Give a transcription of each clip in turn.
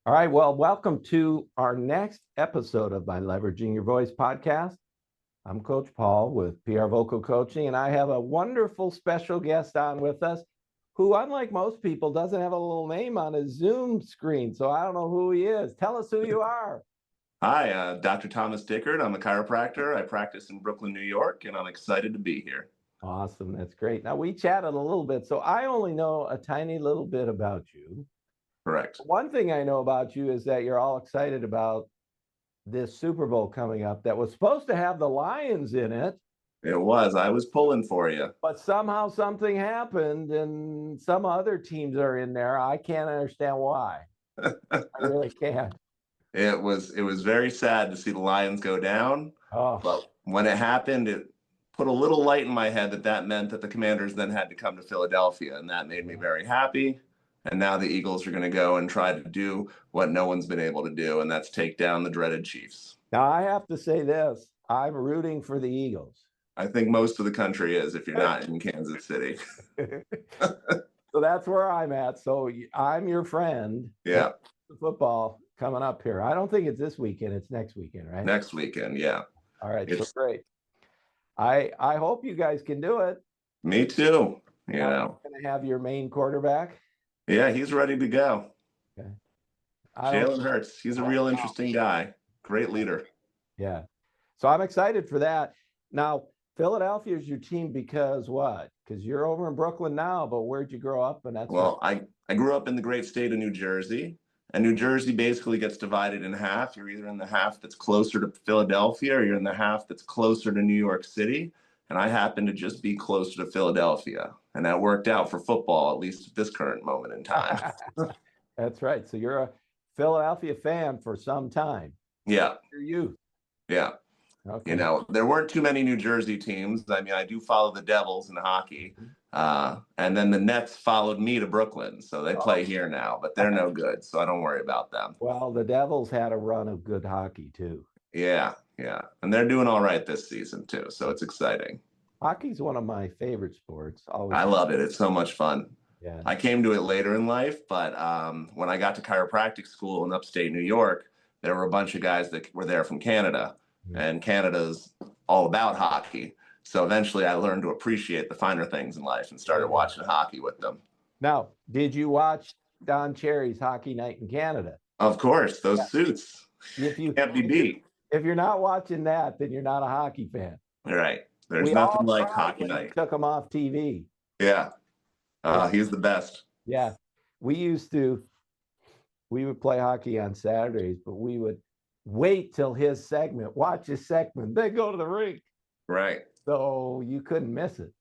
All right, well, welcome to our next episode of my Leveraging Your Voice podcast. I'm Coach Paul with PR Vocal Coaching, and I have a wonderful special guest on with us who, unlike most people, doesn't have a little name on his Zoom screen, so I don't know who he is. Tell us who you are. Hi, Dr. Thomas Dickert. I'm a chiropractor. I practice in Brooklyn, New York, and I'm excited to be here. Awesome, that's great. Now, we chatted a little bit, so I only know a tiny little bit about you. Correct. One thing I know about you is that you're all excited about this Super Bowl coming up that was supposed to have the Lions in it. It was. I was pulling for you. But somehow something happened and some other teams are in there. I can't understand why. I really can't. It was very sad to see the Lions go down. Oh. But when it happened, it put a little light in my head that meant that the Commanders then had to come to Philadelphia, and that made me very happy. And now the Eagles are going to go and try to do what no one's been able to do, and that's take down the dreaded Chiefs. Now, I have to say this. I'm rooting for the Eagles. I think most of the country is, if you're not in Kansas City. So that's where I'm at. So I'm your friend. Yeah. The football coming up here. I don't think it's this weekend. It's next weekend, right? Next weekend, yeah. All right, so great. I hope you guys can do it. Me too. You know. Going to have your main quarterback. Yeah, he's ready to go. Okay. Jalen Hurts. He's a real interesting guy. Great leader. Yeah. So I'm excited for that. Now, Philadelphia is your team because what? Because you're over in Brooklyn now, but where'd you grow up? And that's I grew up in the great state of New Jersey, and New Jersey basically gets divided in half. You're either in the half that's closer to Philadelphia or you're in the half that's closer to New York City. And I happen to just be closer to Philadelphia. And that worked out for football, at least at this current moment in time. That's right. So you're a Philadelphia fan for some time. Yeah. Your youth. Yeah. Okay. You know, there weren't too many New Jersey teams. I mean, I do follow the Devils in hockey. And then the Nets followed me to Brooklyn. So they play here now, but they're no good. So I don't worry about them. Well, the Devils had a run of good hockey, too. Yeah. Yeah. And they're doing all right this season, too. So it's exciting. Hockey's one of my favorite sports. I love it. It's so much fun. Yeah. I came to it later in life, but when I got to chiropractic school in upstate New York, there were a bunch of guys that were there from Canada. And Canada's all about hockey. So eventually I learned to appreciate the finer things in life and started watching hockey with them. Now, did you watch Don Cherry's Hockey Night in Canada? Of course, those suits. If you can't be beat. If you're not watching that, then you're not a hockey fan. Right. There's nothing like Hockey Night. Took him off TV. Yeah. He's the best. Yeah. We would play hockey on Saturdays, but we would wait till his segment, watch his segment, then go to the rink. Right. So you couldn't miss it.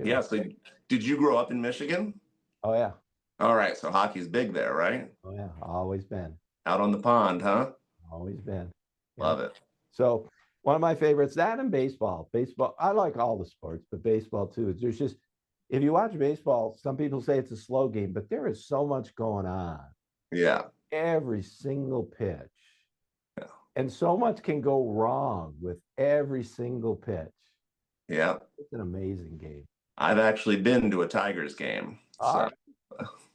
Yeah. So did you grow up in Michigan? Oh, yeah. All right. So hockey's big there, right? Oh, yeah. Always been. Out on the pond, huh? Always been. Yeah. Love it. So one of my favorites, that and baseball. Baseball, I like all the sports, but baseball too. There's just, if you watch baseball, some people say it's a slow game, but there is so much going on. Yeah. Every single pitch. Yeah. And so much can go wrong with every single pitch. Yeah. It's an amazing game. I've actually been to a Tigers game. All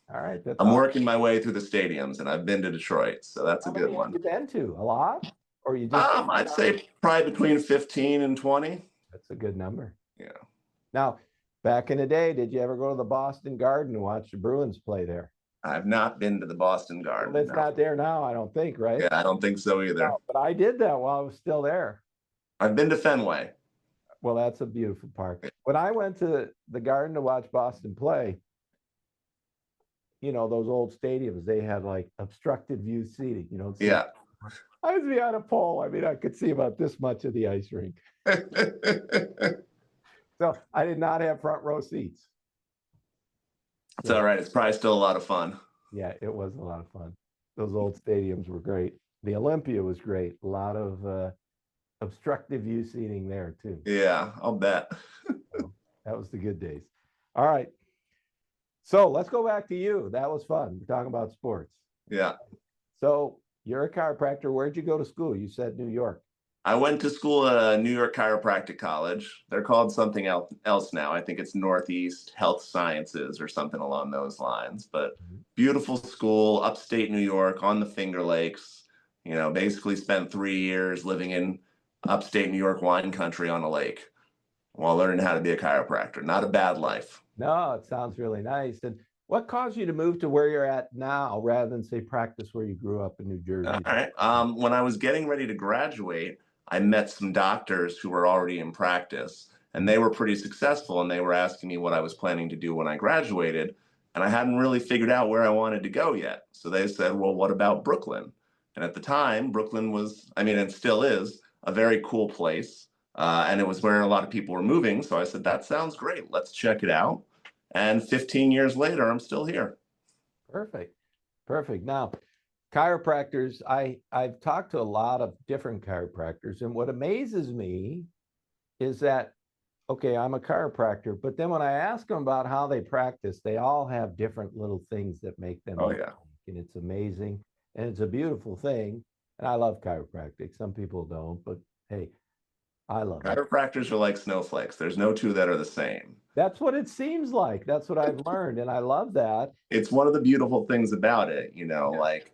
right. I'm working my way through the stadiums, and I've been to Detroit, so that's a good one. Have you been to? A lot? Or you just I'd say probably between 15 and 20. That's a good number. Yeah. Now, back in the day, did you ever go to the Boston Garden and watch the Bruins play there? I've not been to the Boston Garden. Well, it's not there now, I don't think, right? Yeah, I don't think so either. No, but I did that while I was still there. I've been to Fenway. Well, that's a beautiful park. When I went to the Garden to watch Boston play, you know, those old stadiums, they had like obstructed view seating, you know. Yeah. I was behind a pole. I mean, I could see about this much of the ice rink. So I did not have front row seats. It's all right. It's probably still a lot of fun. Yeah, it was a lot of fun. Those old stadiums were great. The Olympia was great. A lot of obstructive view seating there too. Yeah, I'll bet. So that was the good days. All right. So let's go back to you. That was fun. We're talking about sports. Yeah. So you're a chiropractor. Where'd you go to school? You said New York. I went to school at New York Chiropractic College. They're called something else now. I think it's Northeast Health Sciences or something along those lines. But beautiful school, upstate New York, on the Finger Lakes. You know, basically spent 3 years living in upstate New York wine country on a lake while learning how to be a chiropractor. Not a bad life. No, it sounds really nice. And what caused you to move to where you're at now rather than say practice where you grew up in New Jersey? All right. When I was getting ready to graduate, I met some doctors who were already in practice, and they were pretty successful, and they were asking me what I was planning to do when I graduated, and I hadn't really figured out where I wanted to go yet. So they said, well, what about Brooklyn? And at the time, Brooklyn was, I mean, and still is, a very cool place, and it was where a lot of people were moving. So I said, that sounds great. Let's check it out. And 15 years later, I'm still here. Perfect. Perfect. Now, chiropractors, I've talked to a lot of different chiropractors, and what amazes me is that, okay, I'm a chiropractor, but then when I ask them about how they practice, they all have different little things that make them unique, and it's amazing, and it's a beautiful thing, and I love chiropractic. Some people don't, but hey, I love it. Chiropractors are like snowflakes. There's no two that are the same. That's what it seems like. That's what I've learned, and I love that. It's one of the beautiful things about it, you know, like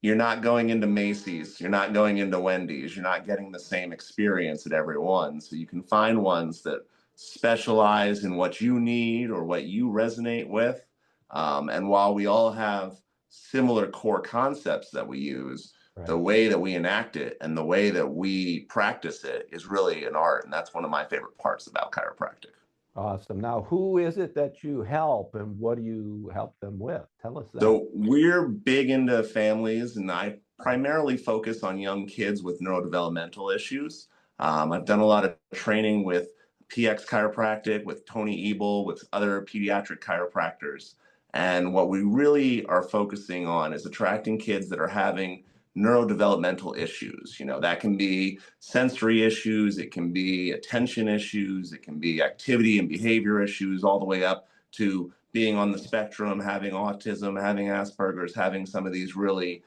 you're not going into Macy's, you're not going into Wendy's, you're not getting the same experience at every one. So you can find ones that specialize in what you need or what you resonate with. And while we all have similar core concepts that we use, the way that we enact it and the way that we practice it is really an art. And that's one of my favorite parts about chiropractic. Awesome. Now, who is it that you help and what do you help them with? Tell us that. So we're big into families, and I primarily focus on young kids with neurodevelopmental issues. I've done a lot of training with PX Chiropractic, with Tony Ebel, with other pediatric chiropractors. And what we really are focusing on is attracting kids that are having neurodevelopmental issues. You know, that can be sensory issues, it can be attention issues, it can be activity and behavior issues, all the way up to being on the spectrum, having autism, having Asperger's, having some of these really,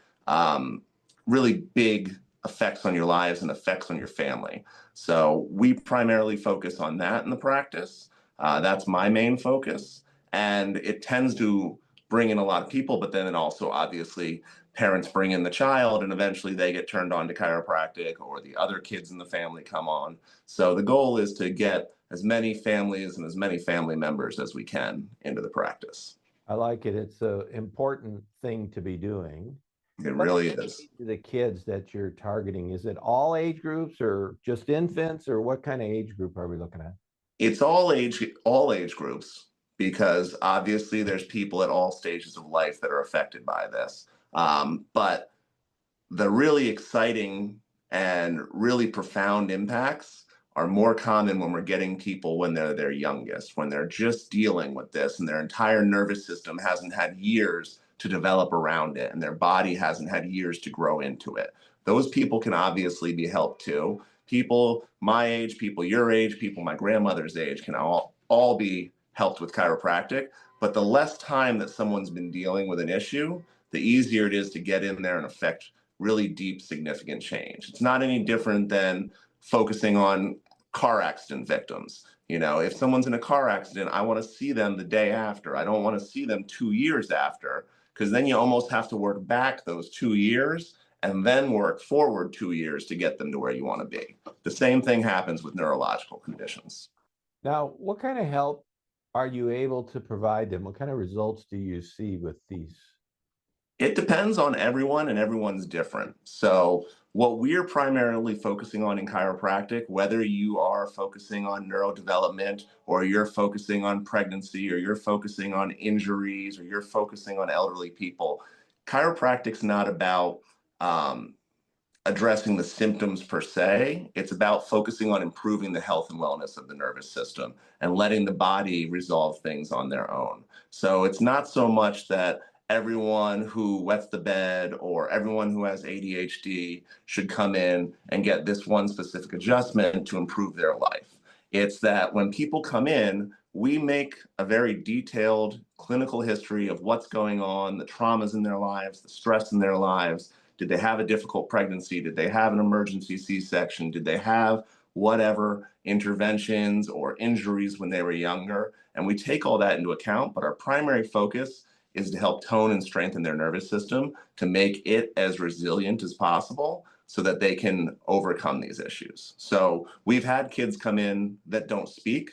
really big effects on your lives and effects on your family. So we primarily focus on that in the practice. That's my main focus. And it tends to bring in a lot of people, but then it also obviously parents bring in the child and eventually they get turned on to chiropractic, or the other kids in the family come on. So the goal is to get as many families and as many family members as we can into the practice. I like it. It's an important thing to be doing. It really is. The kids that you're targeting, is it all age groups or just infants, or what kind of age group are we looking at? It's all age groups, because obviously there's people at all stages of life that are affected by this. But the really exciting and really profound impacts are more common when we're getting people when they're their youngest, when they're just dealing with this and their entire nervous system hasn't had years to develop around it and their body hasn't had years to grow into it. Those people can obviously be helped too. People my age, people your age, people my grandmother's age can all be helped with chiropractic. But the less time that someone's been dealing with an issue, the easier it is to get in there and affect really deep, significant change. It's not any different than focusing on car accident victims. You know, if someone's in a car accident, I want to see them the day after. I don't want to see them 2 years after, because then you almost have to work back those 2 years and then work forward 2 years to get them to where you want to be. The same thing happens with neurological conditions. Now, what kind of help are you able to provide them? What kind of results do you see with these? It depends on everyone, and everyone's different. So what we're primarily focusing on in chiropractic, whether you are focusing on neurodevelopment or you're focusing on pregnancy or you're focusing on injuries or you're focusing on elderly people, chiropractic's not about addressing the symptoms per se. It's about focusing on improving the health and wellness of the nervous system and letting the body resolve things on their own. So it's not so much that everyone who wets the bed or everyone who has ADHD should come in and get this one specific adjustment to improve their life. It's that when people come in, we make a very detailed clinical history of what's going on, the traumas in their lives, the stress in their lives, Did they have a difficult pregnancy? Did they have an emergency C-section? Did they have whatever interventions or injuries when they were younger? And we take all that into account, but our primary focus is to help tone and strengthen their nervous system to make it as resilient as possible so that they can overcome these issues. So we've had kids come in that don't speak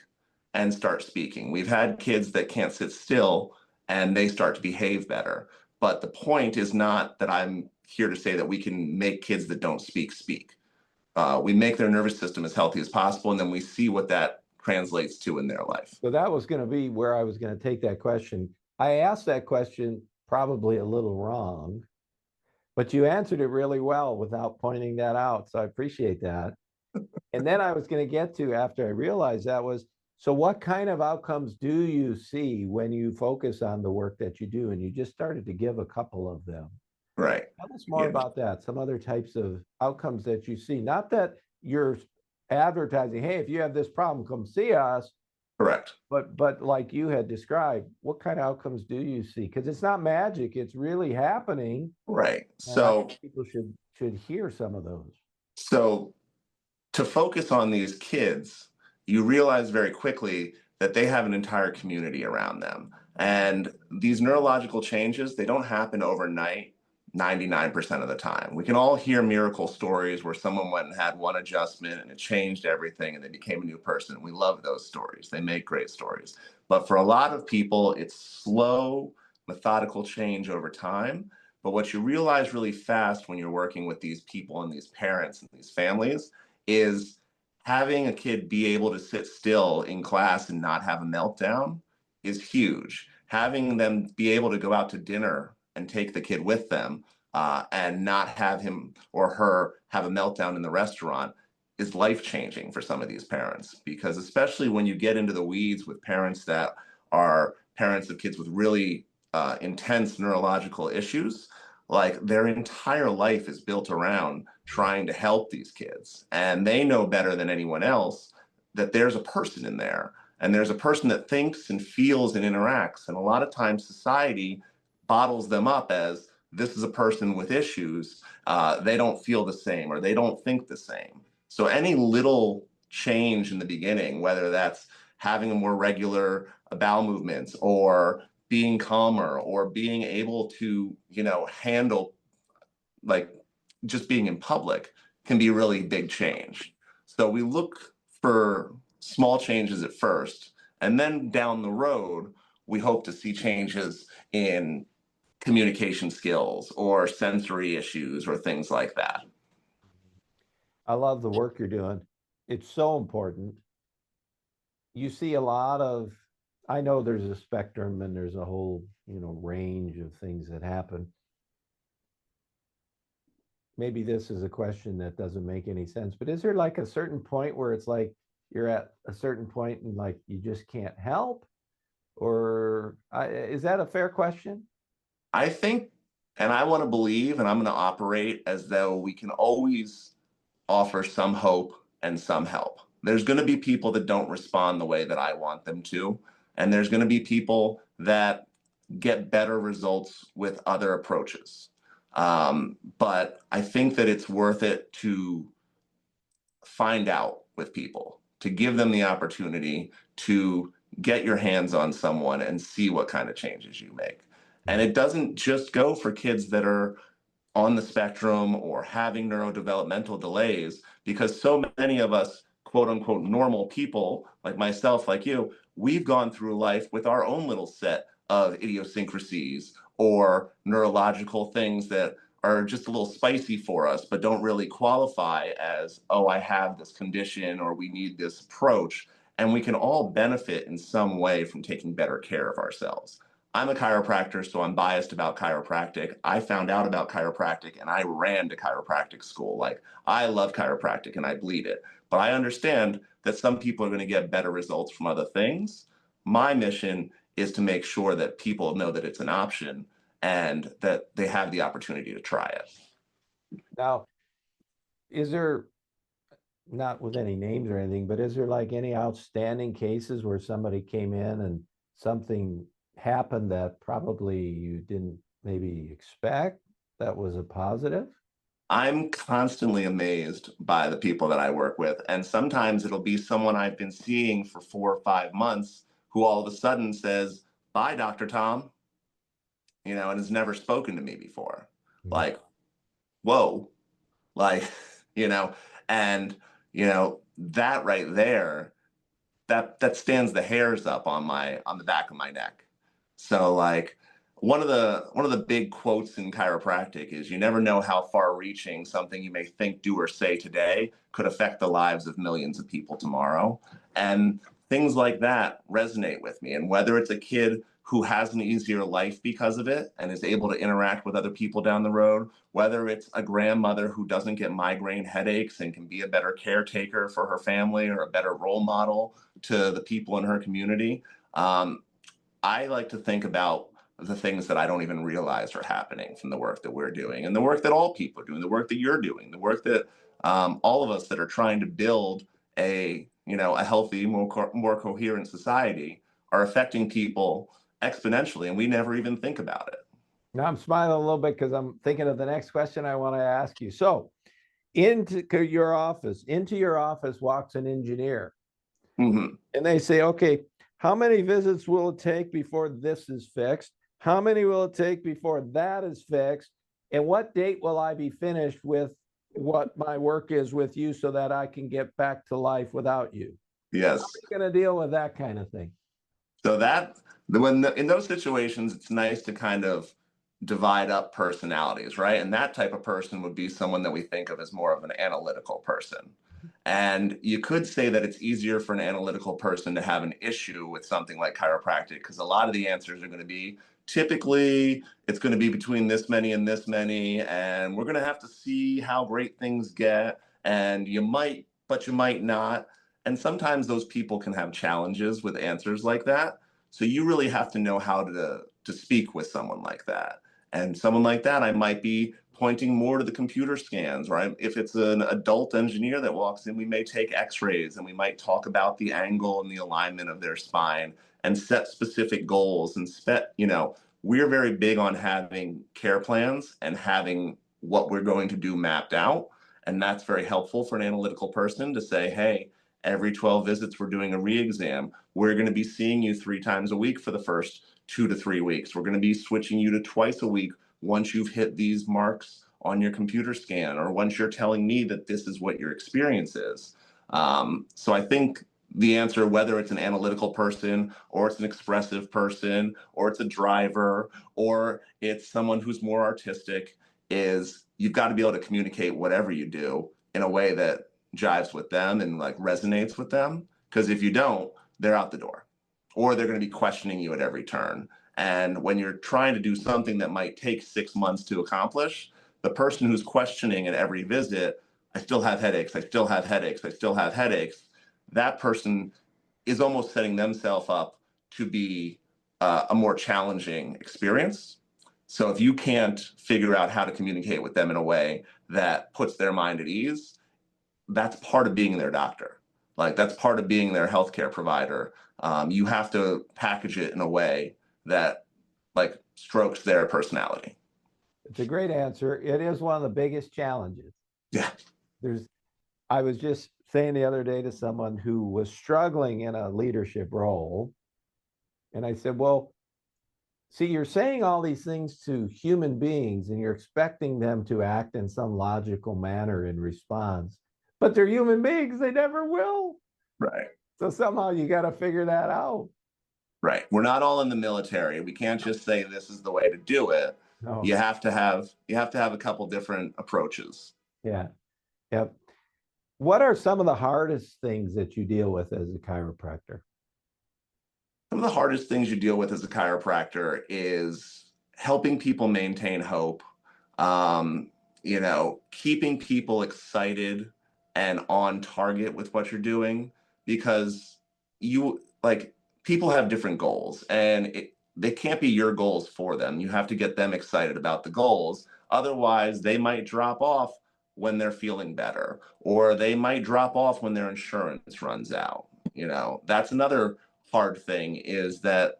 and start speaking. We've had kids that can't sit still and they start to behave better. But the point is not that I'm here to say that we can make kids that don't speak speak. We make their nervous system as healthy as possible, and then we see what that translates to in their life. So that was going to be where I was going to take that question. I asked that question probably a little wrong, but you answered it really well without pointing that out. So I appreciate that. And then I was going to get to, after I realized that, was, so what kind of outcomes do you see when you focus on the work that you do? And you just started to give a couple of them. Right. Tell us more about that, some other types of outcomes that you see. Not that you're advertising, hey, if you have this problem, come see us. Correct. But like you had described, what kind of outcomes do you see? Because it's not magic, it's really happening. Right. So people should hear some of those. So to focus on these kids, you realize very quickly that they have an entire community around them. And these neurological changes, they don't happen overnight 99% of the time. We can all hear miracle stories where someone went and had one adjustment and it changed everything and they became a new person. We love those stories. They make great stories. But for a lot of people, it's slow, methodical change over time. But what you realize really fast when you're working with these people and these parents and these families is having a kid be able to sit still in class and not have a meltdown is huge. Having them be able to go out to dinner and take the kid with them and not have him or her have a meltdown in the restaurant is life-changing for some of these parents. Because especially when you get into the weeds with parents that are parents of kids with really intense neurological issues, like their entire life is built around trying to help these kids. And they know better than anyone else that there's a person in there and there's a person that thinks and feels and interacts. And a lot of times society bottles them up as this is a person with issues. They don't feel the same or they don't think the same. So any little change in the beginning, whether that's having a more regular bowel movements or being calmer or being able to, handle like just being in public, can be a really big change. So we look for small changes at first, and then down the road, we hope to see changes in communication skills or sensory issues or things like that. I love the work you're doing. It's so important. You see a lot of, I know there's a spectrum and there's a whole, range of things that happen. Maybe this is a question that doesn't make any sense, but is there like a certain point where it's like you're at a certain point and like you just can't help? Or is that a fair question? I think, and I want to believe, and I'm going to operate as though we can always offer some hope and some help. There's going to be people that don't respond the way that I want them to. And there's going to be people that get better results with other approaches. But I think that it's worth it to find out with people, to give them the opportunity to get your hands on someone and see what kind of changes you make. And it doesn't just go for kids that are on the spectrum or having neurodevelopmental delays, because so many of us, quote unquote, normal people like myself, like you, we've gone through life with our own little set of idiosyncrasies or neurological things that are just a little spicy for us, but don't really qualify as, oh, I have this condition or we need this approach. And we can all benefit in some way from taking better care of ourselves. I'm a chiropractor, so I'm biased about chiropractic. I found out about chiropractic and I ran to chiropractic school. Like, I love chiropractic and I bleed it. But I understand that some people are going to get better results from other things. My mission is to make sure that people know that it's an option and that they have the opportunity to try it. Now, is there, not with any names or anything, but is there like any outstanding cases where somebody came in and something happened that probably you didn't maybe expect? that was a positive? I'm constantly amazed by the people that I work with. And sometimes it'll be someone I've been seeing for 4 or 5 months who all of a sudden says, "Bye, Dr. Tom," and has never spoken to me before. Like, whoa, like, you know, and, that right there, that stands the hairs up on the back of my neck. So like one of the big quotes in chiropractic is, you never know how far reaching something you may think, do, or say today could affect the lives of millions of people tomorrow. And things like that resonate with me. And whether it's a kid who has an easier life because of it and is able to interact with other people down the road, whether it's a grandmother who doesn't get migraine headaches and can be a better caretaker for her family or a better role model to the people in her community. I like to think about the things that I don't even realize are happening from the work that we're doing, and the work that all people are doing, the work that you're doing, the work that all of us that are trying to build a healthy, more coherent society are affecting people exponentially, and we never even think about it. Now I'm smiling a little bit because I'm thinking of the next question I want to ask you. So into your office walks an engineer. Mm-hmm. And they say, okay, how many visits will it take before this is fixed? How many will it take before that is fixed? And what date will I be finished with what my work is with you so that I can get back to life without you? Yes. How are you going to deal with that kind of thing? So in those situations, it's nice to kind of divide up personalities, right? And that type of person would be someone that we think of as more of an analytical person. And you could say that it's easier for an analytical person to have an issue with something like chiropractic, because a lot of the answers are going to be, typically, it's going to be between this many and this many, and we're going to have to see how great things get, and you might, but you might not. And sometimes those people can have challenges with answers like that. So you really have to know how to speak with someone like that. And someone like that, I might be pointing more to the computer scans, right? If it's an adult engineer that walks in, we may take x-rays and we might talk about the angle and the alignment of their spine and set specific goals. And we're very big on having care plans and having what we're going to do mapped out. And that's very helpful for an analytical person to say, hey, every 12 visits, we're doing a re-exam. We're going to be seeing you 3 times a week for the first 2 to 3 weeks. We're going to be switching you to twice a week once you've hit these marks on your computer scan, or once you're telling me that this is what your experience is. So I think the answer, whether it's an analytical person or it's an expressive person or it's a driver or it's someone who's more artistic, is you've got to be able to communicate whatever you do in a way that jives with them and like resonates with them. Because if you don't, they're out the door, or they're going to be questioning you at every turn. And when you're trying to do something that might take 6 months to accomplish, the person who's questioning at every visit, I still have headaches, I still have headaches, I still have headaches, that person is almost setting themselves up to be a more challenging experience. So if you can't figure out how to communicate with them in a way that puts their mind at ease, that's part of being their doctor. Like, that's part of being their healthcare provider. You have to package it in a way that like strokes their personality. It's a great answer. It is one of the biggest challenges. Yeah. I was just saying the other day to someone who was struggling in a leadership role, and I said, well, see, you're saying all these things to human beings and you're expecting them to act in some logical manner in response, but they're human beings, they never will. Right. So somehow you got to figure that out. Right. We're not all in the military. We can't just say this is the way to do it. No. You have to have a couple different approaches. Yeah. Yep. What are some of the hardest things that you deal with as a chiropractor? Some of the hardest things you deal with as a chiropractor is helping people maintain hope, keeping people excited and on target with what you're doing, because people have different goals, and they can't be your goals for them. You have to get them excited about the goals. Otherwise, they might drop off when they're feeling better, or they might drop off when their insurance runs out. That's another hard thing, is that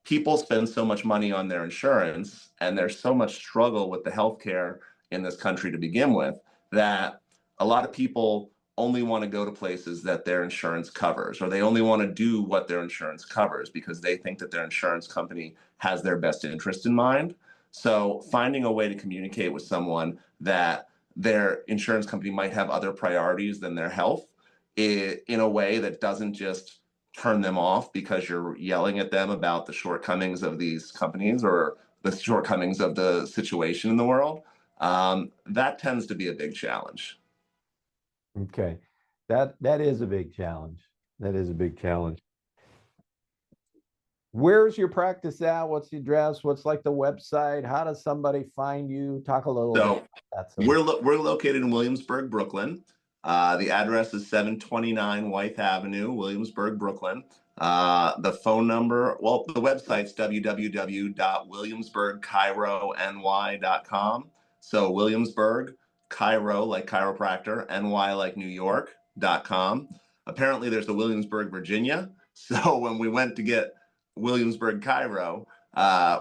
people spend so much money on their insurance, and there's so much struggle with the healthcare in this country to begin with, that a lot of people only want to go to places that their insurance covers, or they only want to do what their insurance covers because they think that their insurance company has their best interest in mind. So finding a way to communicate with someone that their insurance company might have other priorities than their health in a way that doesn't just turn them off because you're yelling at them about the shortcomings of these companies or the shortcomings of the situation in the world, that tends to be a big challenge. Okay. That is a big challenge. That is a big challenge. Where's your practice at? What's the address? What's like the website? How does somebody find you? Talk a little bit about that. We're located in Williamsburg, Brooklyn. The address is 729 Wythe Avenue, Williamsburg, Brooklyn. The phone number, well, the website's www.williamsburgchiroNY.com. So Williamsburg, Chiro like chiropractor, NY like New York.com. Apparently there's a Williamsburg, Virginia. So when we went to get Williamsburg Chiro,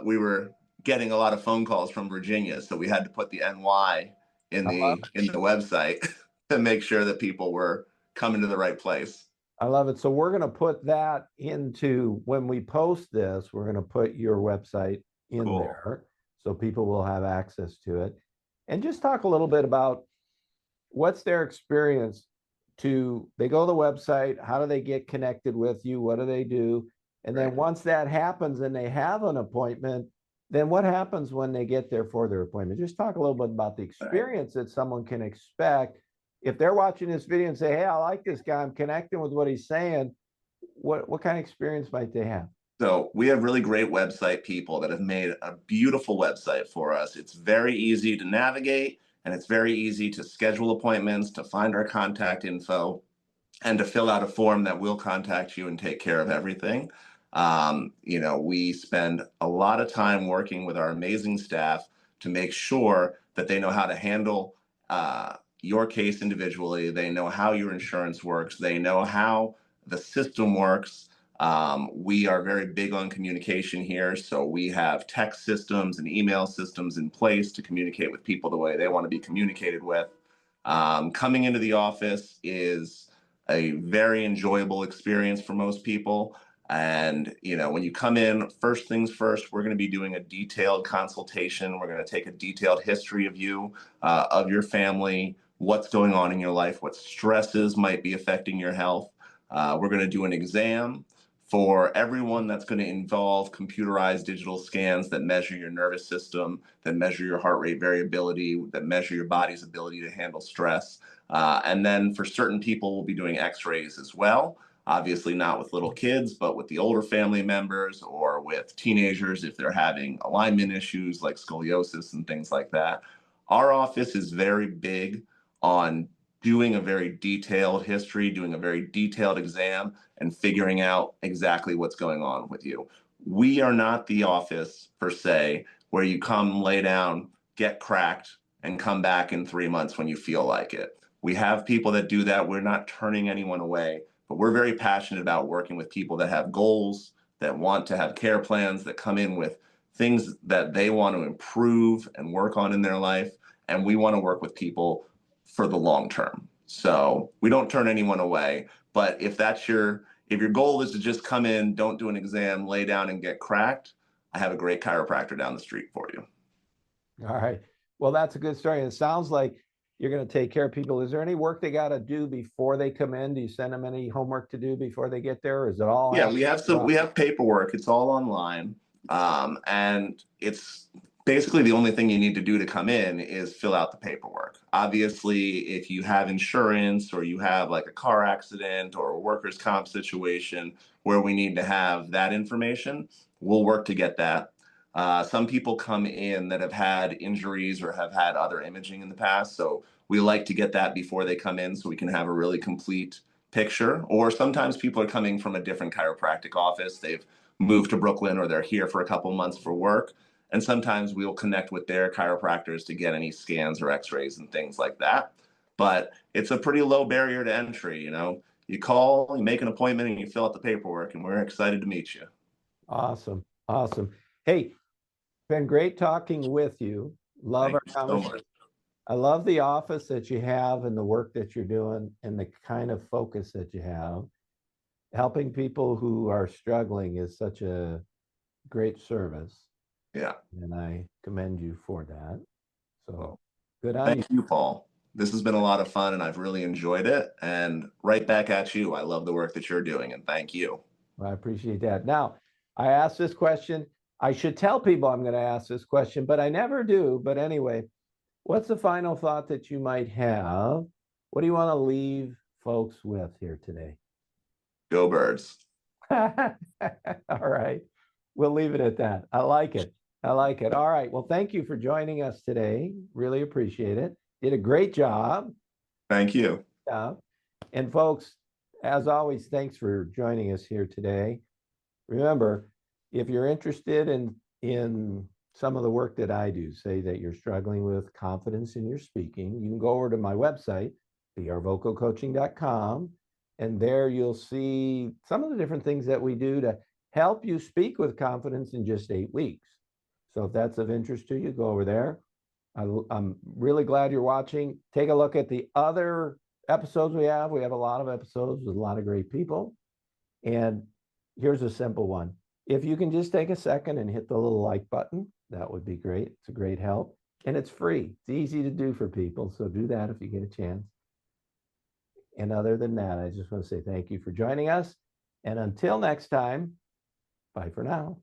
we were getting a lot of phone calls from Virginia. So we had to put the NY in the website to make sure that people were coming to the right place. I love it. So we're going to put that into, when we post this, we're going to put your website in there so people will have access to it. And just talk a little bit about what's their experience they go to the website, how do they get connected with you? What do they do? And then once that happens and they have an appointment, then what happens when they get there for their appointment? Just talk a little bit about the experience that someone can expect. If they're watching this video and say, hey, I like this guy, I'm connecting with what he's saying, what kind of experience might they have? So we have really great website people that have made a beautiful website for us. It's very easy to navigate, and it's very easy to schedule appointments, to find our contact info, and to fill out a form that will contact you and take care of everything. We spend a lot of time working with our amazing staff to make sure that they know how to handle your case individually. They know how your insurance works. They know how the system works. We are very big on communication here. So we have text systems and email systems in place to communicate with people the way they want to be communicated with. Coming into the office is a very enjoyable experience for most people. And, when you come in, first things first, we're going to be doing a detailed consultation. We're going to take a detailed history of you, of your family, what's going on in your life, what stresses might be affecting your health. We're going to do an exam for everyone that's going to involve computerized digital scans that measure your nervous system, that measure your heart rate variability, that measure your body's ability to handle stress. And then for certain people, we'll be doing x-rays as well. Obviously not with little kids, but with the older family members or with teenagers if they're having alignment issues like scoliosis and things like that. Our office is very big on doing a very detailed history, doing a very detailed exam, and figuring out exactly what's going on with you. We are not the office, per se, where you come, lay down, get cracked, and come back in 3 months when you feel like it. We have people that do that. We're not turning anyone away, but we're very passionate about working with people that have goals, that want to have care plans, that come in with things that they want to improve and work on in their life. And we want to work with people for the long term. So we don't turn anyone away. But if your goal is to just come in, don't do an exam, lay down and get cracked, I have a great chiropractor down the street for you. All right. Well, that's a good story. It sounds like you're going to take care of people. Is there any work they got to do before they come in? Do you send them any homework to do before they get there? Or is it all? Yeah, we have paperwork. It's all online. And it's basically the only thing you need to do to come in is fill out the paperwork. Obviously, if you have insurance or you have like a car accident or a workers' comp situation where we need to have that information, we'll work to get that. Some people come in that have had injuries or have had other imaging in the past. So we like to get that before they come in so we can have a really complete picture. Or sometimes people are coming from a different chiropractic office. They've moved to Brooklyn or they're here for a couple months for work. And sometimes we'll connect with their chiropractors to get any scans or x-rays and things like that. But it's a pretty low barrier to entry. You call, you make an appointment, and you fill out the paperwork, and we're excited to meet you. Awesome. Awesome. Hey, been great talking with you. Love Thank our you so conversation. much. I love the office that you have and the work that you're doing and the kind of focus that you have. Helping people who are struggling is such a great service, Yeah. and I commend you for that. So Well, good on you. thank you, Paul. This has been a lot of fun and I've really enjoyed it. And right back at you. I love the work that you're doing and thank you. I appreciate that. Now, I asked this question. I should tell people I'm going to ask this question, but I never do. But anyway, what's the final thought that you might have? What do you want to leave folks with here today? Go Birds. All right. We'll leave it at that. I like it. I like it. All right. Well, thank you for joining us today. Really appreciate it. Did a great job. Thank you. And folks, as always, thanks for joining us here today. Remember, if you're interested in some of the work that I do, say that you're struggling with confidence in your speaking, you can go over to my website, 𝐼𝐺𝐭coaching.com, and there you'll see some of the different things that we do to help you speak with confidence in just 8 weeks. So if that's of interest to you, go over there. I'm really glad you're watching. Take a look at the other episodes we have. We have a lot of episodes with a lot of great people. And here's a simple one. If you can just take a second and hit the little like button, that would be great. It's a great help. And it's free. It's easy to do for people. So do that if you get a chance. And other than that, I just want to say thank you for joining us. And until next time, bye for now.